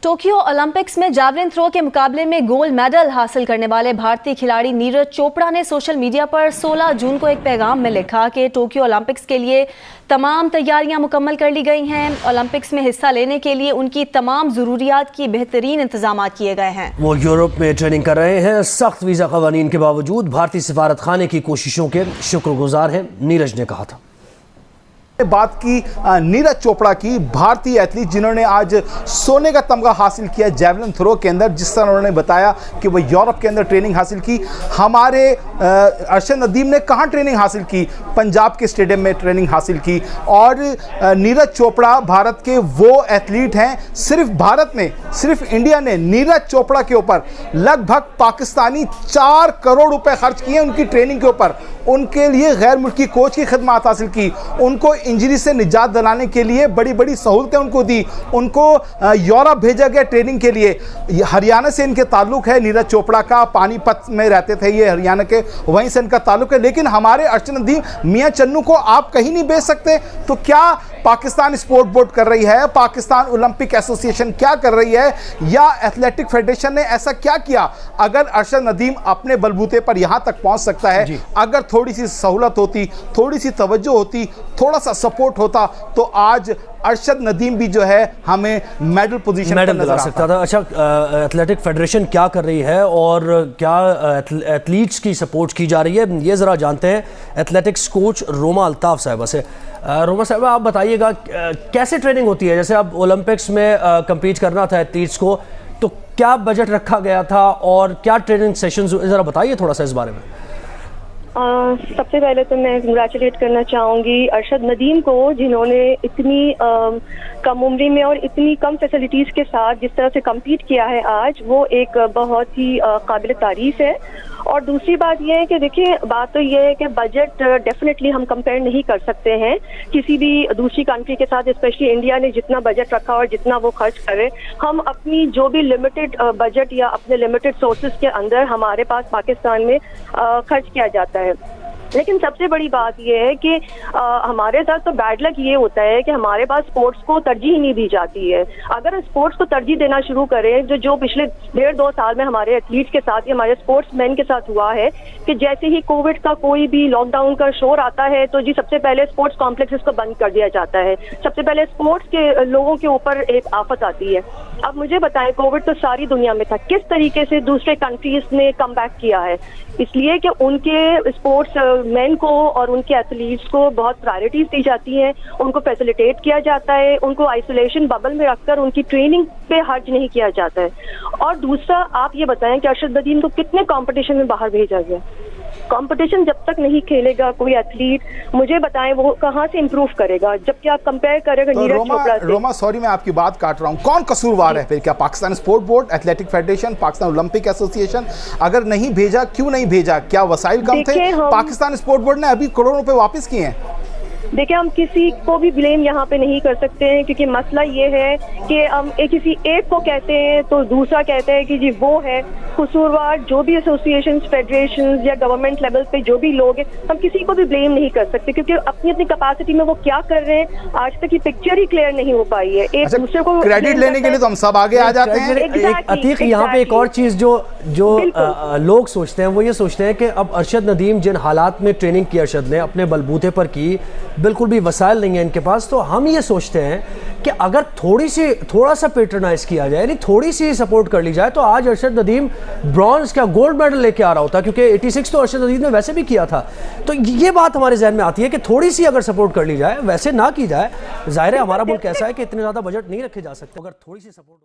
Tokyo Olympics में javelin throw के मुकाबले में गोल्ड मेडल हासिल करने वाले भारतीय खिलाड़ी नीरज चोपड़ा ने सोशल मीडिया पर 16 जून को एक पैगाम में लिखा कि टोक्यो ओलंपिक्स के लिए तमाम तैयारियां मुकम्मल कर ली गई हैं। ओलंपिक्स में हिस्सा लेने के लिए उनकी तमाम ज़रूरियात की बेहतरीन इंतजाम किए गए हैं। वो यूरोप में ट्रेनिंग कर रहे हैं। सख्त वीज़ा कवानीन के बावजूद भारतीय सिफारत खाने की कोशिशों के शुक्रगुजार हैं, नीरज ने कहा था। बात की नीरज चोपड़ा की, भारतीय एथलीट जिन्होंने आज सोने का तमगा हासिल किया जैवलिन थ्रो के अंदर। जिस तरह उन्होंने बताया कि वो यूरोप के अंदर ट्रेनिंग हासिल की। हमारे अरशद नदीम ने कहाँ ट्रेनिंग हासिल की? पंजाब के स्टेडियम में ट्रेनिंग हासिल की। और नीरज चोपड़ा भारत के वो एथलीट हैं, सिर्फ भारत ने, सिर्फ इंडिया ने नीरज चोपड़ा के ऊपर लगभग पाकिस्तानी 4 करोड़ रुपए खर्च किए उनकी ट्रेनिंग के ऊपर। उनके लिए गैर मुल्की कोच की खिदमत हासिल की, उनको इंजरी से निजात दिलाने के लिए बड़ी बड़ी सहूलतें उनको दी, उनको यूरोप भेजा गया ट्रेनिंग के लिए। हरियाणा से इनके ताल्लुक है, नीरज चोपड़ा का पानीपत में रहते थे ये, हरियाणा के, वहीं से इनका ताल्लुक है। लेकिन हमारे अरशद नदीम मियां चन्नू को आप कहीं नहीं भेज सकते, तो क्या पाकिस्तान स्पोर्ट बोर्ड कर रही है, पाकिस्तान ओलंपिक एसोसिएशन क्या कर रही है, या एथलेटिक फेडरेशन ने ऐसा क्या किया? अगर अरशद नदीम अपने बलबूते पर यहां तक पहुंच सकता है, अगर थोड़ी सी सहूलत होती, थोड़ी सी तवज्जो होती, थोड़ा सा सपोर्ट होता, तो आज अरशद नदीम भी जो है हमें मेडल पोजीशन पर नजर आ सकता था। अच्छा, एथलेटिक फेडरेशन क्या कर रही है और क्या एथलीट्स की सपोर्ट की जा रही है, ये ज़रा जानते हैं एथलेटिक्स कोच रोमा अल्ताफ साहिबा से। रोमा साहिबा, आप बताइएगा कैसे ट्रेनिंग होती है? जैसे अब ओलंपिक्स में कम्पीट करना था एथलीट्स को, तो क्या बजट रखा गया था और क्या ट्रेनिंग सेशंस, ज़रा बताइए थोड़ा सा इस बारे में। सबसे पहले तो मैं कंग्रेचुलेट करना चाहूँगी अरशद नदीम को, जिन्होंने इतनी कम उम्र में और इतनी कम फैसिलिटीज़ के साथ जिस तरह से कम्पीट किया है आज, वो एक बहुत ही काबिल तारीफ़ है। और दूसरी बात यह है कि देखिए, बात तो यह है कि बजट डेफिनेटली हम कंपेयर नहीं कर सकते हैं किसी भी दूसरी कंट्री के साथ, स्पेशली इंडिया ने जितना बजट रखा और जितना वो खर्च करे। हम अपनी जो भी लिमिटेड बजट या अपने लिमिटेड सोर्सेज के अंदर हमारे पास पाकिस्तान में खर्च किया जाता है। लेकिन सबसे बड़ी बात यह है कि हमारे साथ तो बैड लक ये होता है कि हमारे पास स्पोर्ट्स को तरजीह नहीं दी जाती है। अगर स्पोर्ट्स को तरजीह देना शुरू करें, जो पिछले 1.5-2 साल में हमारे एथलीट्स के साथ या हमारे स्पोर्ट्समैन के साथ हुआ है कि जैसे ही कोविड का कोई भी लॉकडाउन का शोर आता है, तो जी सबसे पहले स्पोर्ट्स कॉम्प्लेक्सेस को बंद कर दिया जाता है। सबसे पहले स्पोर्ट्स के लोगों के ऊपर एक आफत आती है। अब मुझे बताएं, कोविड तो सारी दुनिया में था, किस तरीके से दूसरे कंट्रीज ने कम बैक किया है? इसलिए कि उनके स्पोर्ट्स मैन को और उनके एथलीट्स को बहुत प्रायोरिटीज दी जाती हैं, उनको फैसिलिटेट किया जाता है, उनको आइसोलेशन बबल में रखकर उनकी ट्रेनिंग पे खर्च नहीं किया जाता है। और दूसरा, आप ये बताएं कि अरशद नदीम को कितने कंपटीशन में बाहर भेजा गया? कंपटीशन जब तक नहीं खेलेगा कोई एथलीट, मुझे बताएं वो कहाँ से इंप्रूव करेगा? जबकि आप कंपेयर करेगा नीरज चोपड़ा से। रोमा, सॉरी मैं आपकी बात काट रहा हूँ, कौन कसूरवार है फिर? क्या Pakistan sport board, athletic federation, Pakistan Olympic association? अगर नहीं भेजा, क्यों नहीं भेजा? क्या वसाइल कम थे? पाकिस्तान स्पोर्ट बोर्ड ने अभी करोड़ों रुपए वापस किए हैं। देखिए, हम किसी को भी ब्लेम यहाँ पे नहीं कर सकते हैं, क्योंकि मसला ये है कि हम किसी एक को कहते हैं तो दूसरा कहता है कि जी वो है कसूरवार। जो भी एसोसिएशंस, फेडरेशंस या गवर्नमेंट लेवल पे जो भी लोग हैं, हम किसी को भी ब्लेम नहीं कर सकते, क्योंकि अपनी अपनी कैपेसिटी में वो क्या कर रहे हैं, आज तक की पिक्चर ही क्लियर नहीं हो पाई है। एक दूसरे को क्रेडिट लेने के लिए तो हम सब आगे आ जाते हैं। अतीक, यहाँ पे एक और चीज जो लोग सोचते हैं, वो ये सोचते हैं कि अब अरशद नदीम जिन हालात में ट्रेनिंग की अरशद ने अपने बलबूते पर की, बिल्कुल भी वसाइल नहीं है इनके पास, तो हम ये सोचते हैं कि अगर थोड़ा सा पेट्रोनाइज किया जाए, यानी थोड़ी सी सपोर्ट कर ली जाए, तो आज अरशद नदीम ब्रॉन्ज क्या गोल्ड मेडल लेके आ रहा होता, क्योंकि 86 तो अरशद नदीम ने वैसे भी किया था। तो ये बात हमारे जहन में आती है कि थोड़ी सी अगर सपोर्ट कर ली जाए, वैसे ना की जाए। जाहिर है हमारा मुल्क ऐसा है कि इतने ज़्यादा बजट नहीं रखे जा सकते, अगर थोड़ी सी सपोर्ट